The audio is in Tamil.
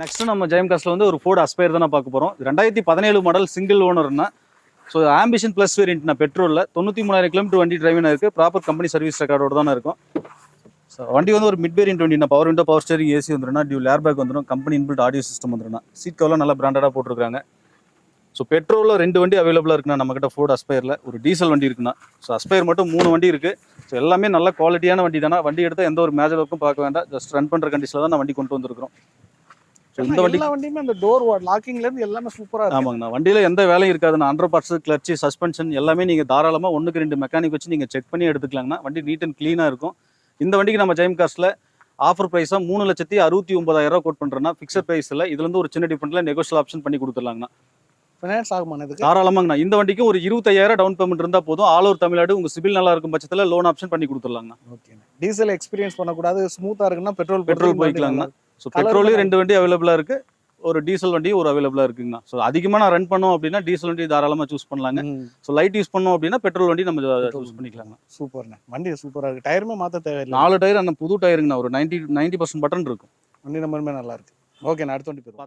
நெக்ஸ்ட் நம்ம ஜெயம் காஸ்ட்ல வந்து ஒரு ஃபோர்ட் அஸ்பயர் தான் பார்க்க போறோம். 2017 மாடல் சிங்கிள் ஓனர்னா. ஸோ ஆம்பிஷன் ப்ளஸ் வேரியன்ட் நான் பெட்ரோலில் 93,000 கிலோமீட்டர் வண்டி டிரைவிங் இருக்குது. ப்ராப்பர் கம்பெனி சர்வீஸ் ரெக்கார்டோட தான் இருக்கும். ஸோ வண்டி வந்து ஒரு மிட் வேரியன்ட் வண்டி. Power window, power steering, AC வந்துடும், டியூல் ஏர் பேக் வந்துடும், கம்பெனி இன்பில்ட் ஆடியோ சிஸ்டம் வந்துடும். சீட் கவர்லாம் நல்லா பிராண்டடாக போட்டிருக்காங்க. ஸோ பெட்ரோலில் 2 வண்டி அவைலபிளாக இருக்குண்ணா நம்மக்கிட்ட ஃபோர்ட் அஸ்பயரில். ஒரு டீசல் வண்டி இருக்குண்ணா. ஸோ அஸ்பயர் மட்டும் 3 வண்டி இருக்குது. ஸோ எல்லாமே நல்ல குவாலிட்டியான வண்டி தானே. வண்டி எடுத்தால் எந்த ஒரு மேஜர் ஒர்க்கும் பார்க்க வேண்டாம். ஜஸ்ட் ரன் பண்ணுற கண்டிஷனில் தான் நான் வண்டி கொண்டு வந்திருக்கிறோம். இந்த வண்டியுமே அந்த டோர் லாக்கிங்ல இருந்து எல்லாமே சூப்பரா இருக்கு. ஆமாங்கண்ணா. வண்டியில எந்த வேலையும் இருக்காதுண்ணா. அண்டர் பார்ட்ஸ், கிளட்ச், சஸ்பென்ஷன் எல்லாமே நீங்க தாராளமா 1க்கு 2 மெக்கானிக் வச்சு நீங்க செக் பண்ணி எடுத்துக்கலாங்கண்ணா. வண்டி நீட் அண்ட் கிளீனா இருக்கும். இந்த வண்டிக்கு நம்ம ஜெயம் காஸ்ட்ல ஆஃபர் பிரைஸா 3,69,000 கோட் பண்றோம்னா, ஃபிக்ஸட் பிரைஸ் இல்ல. இதுல இருந்து ஒரு சின்ன டிஃபரெண்ட்ல நெகோஷியல் ஆப்ஷன் பண்ணி கொடுத்துடலாங்கண்ணா. ஃபைனான்ஸ் ஆகுமா இதுக்கு? தாராளமாங்கண்ணா. இந்த வண்டிக்கு ஒரு 25,000 டவுன் பேமெண்ட் இருந்தா போதும். ஆல் ஓவர் தமிழ்நாடு உங்க சிபில் நல்லா இருக்கும் பட்சத்துல லோன் ஆப்ஷன் பண்ணி கொடுத்துடலாங்கண்ணா. ஓகே. டீசல் எக்ஸ்பீரியன்ஸ் பண்ணக்கூடாது, ஸ்மூத்தா இருக்குன்னா பெட்ரோல் போய்க்கலாங்கண்ணா. ஸோ பெட்ரோலையும் 2 வண்டி அவைலபிளா இருக்கு. ஒரு டீசல் வண்டி ஒரு அவைலபிளா இருக்குங்கண்ணா. ஸோ அதிகமாக நான் ரன் பண்ணோம் அப்படின்னா டீசல் வண்டி தாராளமாக சூஸ் பண்ணலாங்க. ஸோ லைட் யூஸ் பண்ணோம் அப்படின்னா பெட்ரோல் வண்டி நம்ம சூஸ் பண்ணிக்கலாங்க. சூப்பர்ண்ணா. வண்டி சூப்பராக இருக்கு. டயருமே மாற்ற தேவையில்லை. 4 டயர் அந்த புது டயருங்கண்ணா. ஒரு 90% பட்டன் இருக்கும். வண்டி நம்பருமே நல்லா இருக்கு. ஓகே, நான் அடுத்த வண்டி போய்